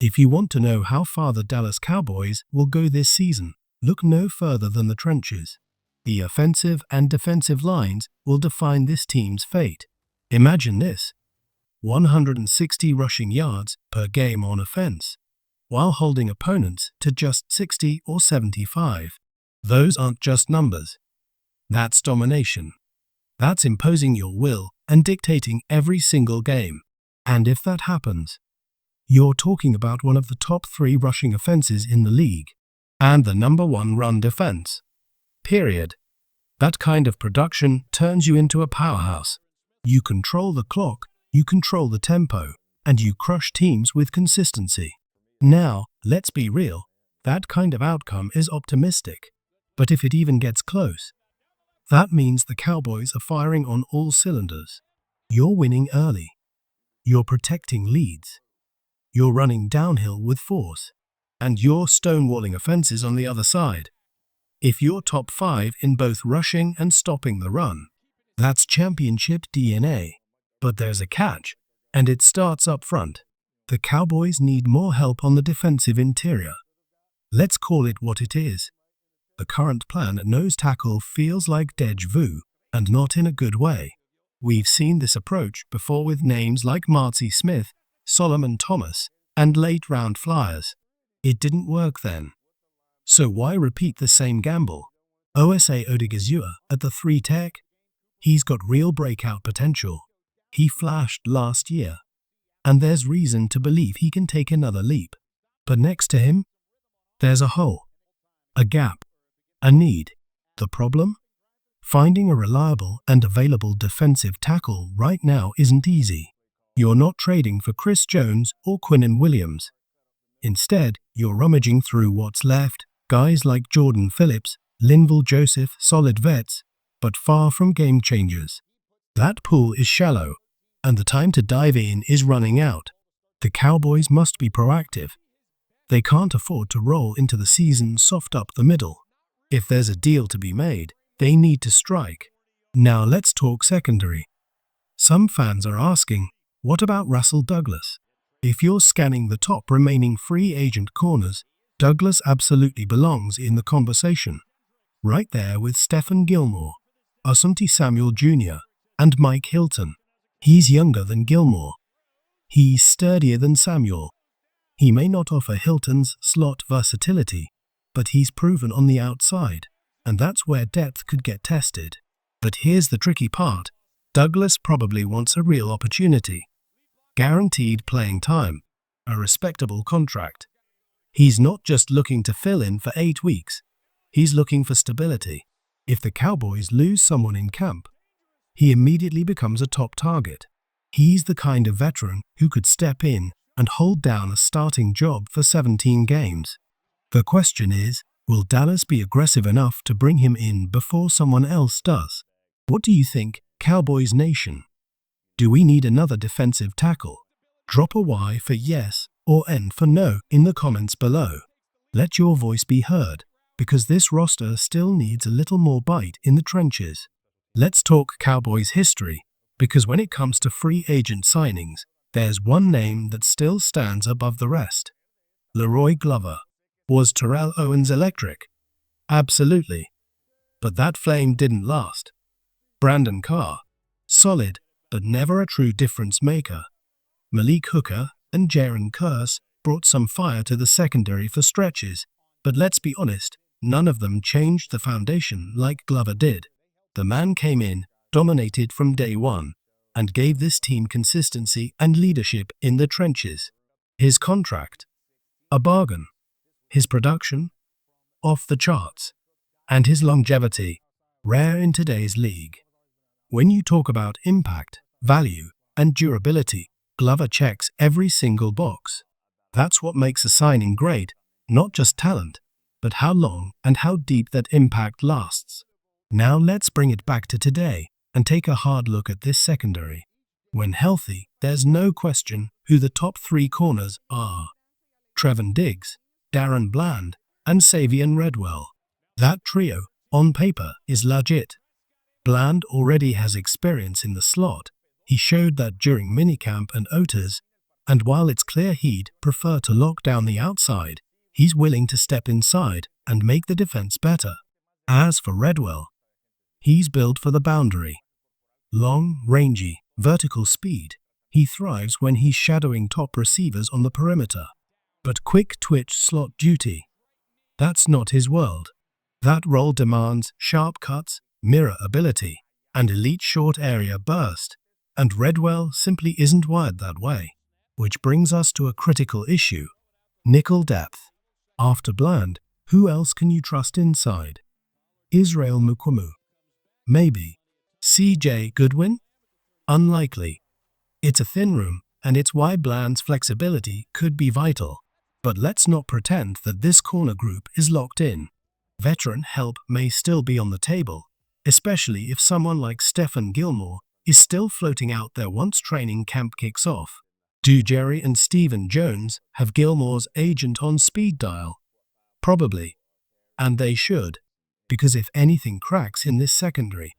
If you want to know how far the Dallas Cowboys will go this season, look no further than the trenches. The offensive and defensive lines will define this team's fate. Imagine this: 160 rushing yards per game on offense, while holding opponents to just 60 or 75. Those aren't just numbers. That's domination. That's imposing your will and dictating every single game. And if that happens, you're talking about one of the top 3 rushing offenses in the league, and the number 1 run defense. Period. That kind of production turns you into a powerhouse. You control the clock, you control the tempo, and you crush teams with consistency. Now, let's be real, that kind of outcome is optimistic. But if it even gets close, that means the Cowboys are firing on all cylinders. You're winning early. You're protecting leads. You're running downhill with force. And you're stonewalling offenses on the other side. If you're top 5 in both rushing and stopping the run, that's championship DNA. But there's a catch, and it starts up front. The Cowboys need more help on the defensive interior. Let's call it what it is. The current plan at nose tackle feels like déjà vu, and not in a good way. We've seen this approach before with names like Marcy Smith, Solomon Thomas, and late-round flyers. It didn't work then. So why repeat the same gamble? Osa Odigizua at the 3 tech? He's got real breakout potential. He flashed last year, and there's reason to believe he can take another leap. But next to him, there's a hole, a gap, a need. The problem? Finding a reliable and available defensive tackle right now isn't easy. You're not trading for Chris Jones or Quinnen Williams. Instead, you're rummaging through what's left, guys like Jordan Phillips, Linval Joseph, solid vets, but far from game changers. That pool is shallow, and the time to dive in is running out. The Cowboys must be proactive. They can't afford to roll into the season soft up the middle. If there's a deal to be made, they need to strike. Now let's talk secondary. Some fans are asking, what about Rasul Douglas? If you're scanning the top remaining free agent corners, Douglas absolutely belongs in the conversation. Right there with Stephon Gilmore, Asante Samuel Jr., and Mike Hilton. He's younger than Gilmore. He's sturdier than Samuel. He may not offer Hilton's slot versatility, but he's proven on the outside, and that's where depth could get tested. But here's the tricky part. Douglas probably wants a real opportunity. Guaranteed playing time. A respectable contract. He's not just looking to fill in for 8 weeks. He's looking for stability. If the Cowboys lose someone in camp, he immediately becomes a top target. He's the kind of veteran who could step in and hold down a starting job for 17 games. The question is, will Dallas be aggressive enough to bring him in before someone else does? What do you think, Cowboys Nation? Do we need another defensive tackle? Drop a Y for yes or N for no in the comments below. Let your voice be heard, because this roster still needs a little more bite in the trenches. Let's talk Cowboys history, because when it comes to free agent signings, there's one name that still stands above the rest. Leroy Glover. Was Terrell Owens electric? Absolutely. But that flame didn't last. Brandon Carr. Solid, but never a true difference maker. Malik Hooker and Jaron Kearse brought some fire to the secondary for stretches, but let's be honest, none of them changed the foundation like Glover did. The man came in, dominated from day one, and gave this team consistency and leadership in the trenches. His contract? A bargain. His production? Off the charts. And his longevity? Rare in today's league. When you talk about impact, value, and durability, Glover checks every single box. That's what makes a signing great, not just talent, but how long and how deep that impact lasts. Now let's bring it back to today and take a hard look at this secondary. When healthy, there's no question who the top 3 corners are. Trevon Diggs, Daron Bland, and Savion Redwell. That trio, on paper, is legit. Bland already has experience in the slot. He showed that during minicamp and OTAs, And while it's clear he'd prefer to lock down the outside, he's willing to step inside and make the defense better. As for Redwell, he's built for the boundary. Long, rangy, vertical speed. He thrives when he's shadowing top receivers on the perimeter. But quick twitch slot duty, that's not his world. That role demands sharp cuts, mirror ability, and elite short area burst. And Redwell simply isn't wired that way. Which brings us to a critical issue. Nickel depth. After Bland, who else can you trust inside? Israel Mukumu? Maybe. C.J. Goodwin? Unlikely. It's a thin room, and it's why Bland's flexibility could be vital. But let's not pretend that this corner group is locked in. Veteran help may still be on the table, especially if someone like Stephon Gilmore is still floating out there once training camp kicks off. Do Jerry and Stephen Jones have Gilmore's agent on speed dial? Probably. And they should. Because if anything cracks in this secondary,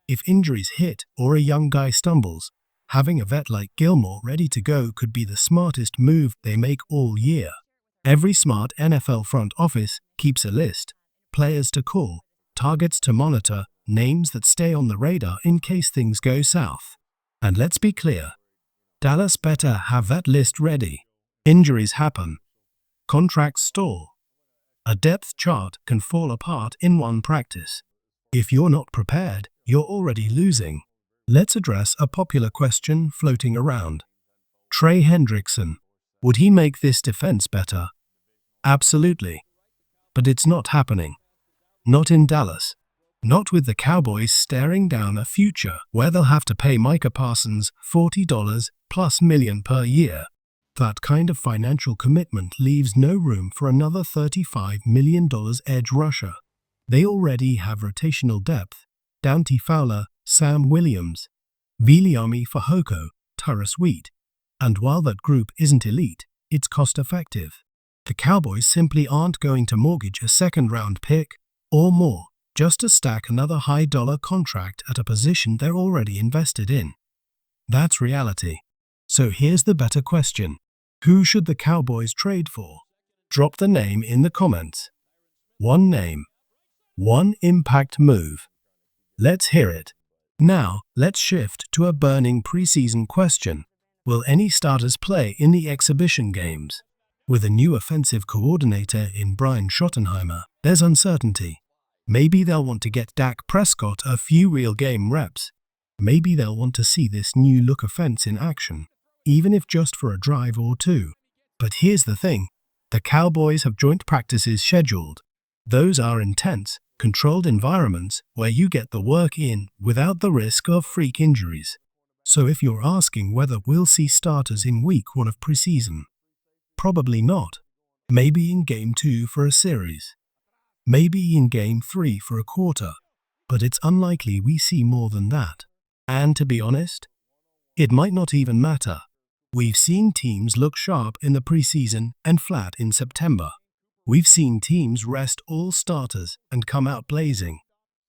if injuries hit or a young guy stumbles, having a vet like Gilmore ready to go could be the smartest move they make all year. Every smart NFL front office keeps a list. Players to call, targets to monitor, names that stay on the radar in case things go south. And let's be clear, Dallas better have that list ready. Injuries happen. Contracts stall. A depth chart can fall apart in one practice. If you're not prepared, you're already losing. Let's address a popular question floating around. Trey Hendrickson. Would he make this defense better? Absolutely. But it's not happening. Not in Dallas. Not with the Cowboys staring down a future where they'll have to pay Micah Parsons $40 plus million per year. That kind of financial commitment leaves no room for another $35 million edge rusher. They already have rotational depth. Dante Fowler, Sam Williams, Viliami Fehoko, Tyrus Wheat. And while that group isn't elite, it's cost-effective. The Cowboys simply aren't going to mortgage a second-round pick or more just to stack another high-dollar contract at a position they're already invested in. That's reality. So here's the better question. Who should the Cowboys trade for? Drop the name in the comments. One name. One impact move. Let's hear it. Now, let's shift to a burning preseason question. Will any starters play in the exhibition games? With a new offensive coordinator in Brian Schottenheimer, there's uncertainty. Maybe they'll want to get Dak Prescott a few real game reps. Maybe they'll want to see this new look offense in action, even if just for a drive or two. But here's the thing. The Cowboys have joint practices scheduled. Those are intense, controlled environments where you get the work in without the risk of freak injuries. So if you're asking whether we'll see starters in week 1 of preseason, probably not. Maybe in game 2 for a series. Maybe in game 3 for a quarter. But it's unlikely we see more than that. And to be honest, it might not even matter. We've seen teams look sharp in the preseason and flat in September. We've seen teams rest all starters and come out blazing.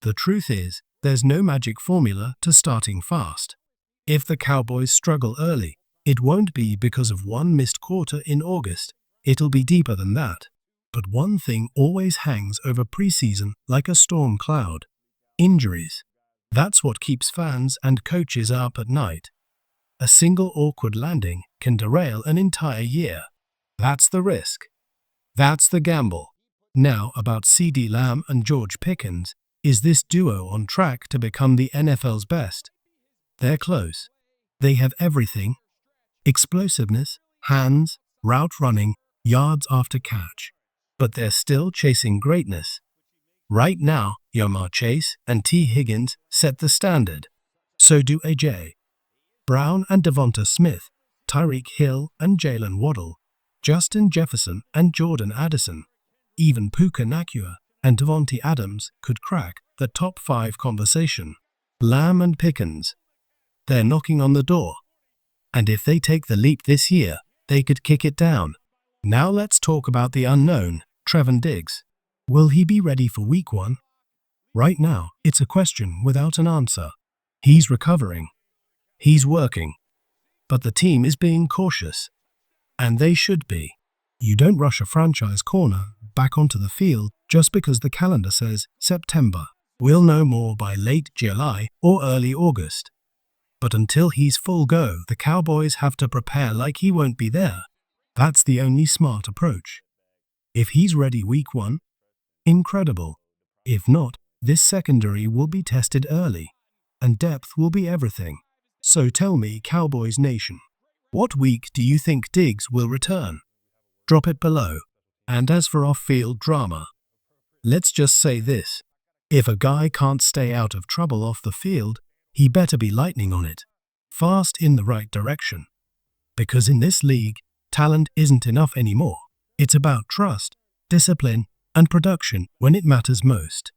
The truth is, there's no magic formula to starting fast. If the Cowboys struggle early, it won't be because of one missed quarter in August. It'll be deeper than that. But one thing always hangs over preseason like a storm cloud. Injuries. That's what keeps fans and coaches up at night. A single awkward landing can derail an entire year. That's the risk. That's the gamble. Now about CeeDee Lamb and George Pickens. Is this duo on track to become the NFL's best? They're close. They have everything. Explosiveness, hands, route running, yards after catch. But they're still chasing greatness. Right now, Yomar Chase and T. Higgins set the standard. So do A.J. Brown and Devonta Smith, Tyreek Hill and Jalen Waddle, Justin Jefferson and Jordan Addison. Even Puka Nacua and Devontae Adams could crack the top 5 conversation. Lamb and Pickens. They're knocking on the door. And if they take the leap this year, they could kick it down. Now let's talk about the unknown, Trevon Diggs. Will he be ready for week 1? Right now, it's a question without an answer. He's recovering. He's working. But the team is being cautious. And they should be. You don't rush a franchise corner back onto the field just because the calendar says September. We'll know more by late July or early August. But until he's full go, the Cowboys have to prepare like he won't be there. That's the only smart approach. If he's ready week 1, incredible. If not, this secondary will be tested early, and depth will be everything. So tell me, Cowboys Nation, what week do you think Diggs will return? Drop it below. And as for off-field drama, let's just say this. If a guy can't stay out of trouble off the field, he better be lightning on it, fast in the right direction. Because in this league, talent isn't enough anymore. It's about trust, discipline, and production when it matters most.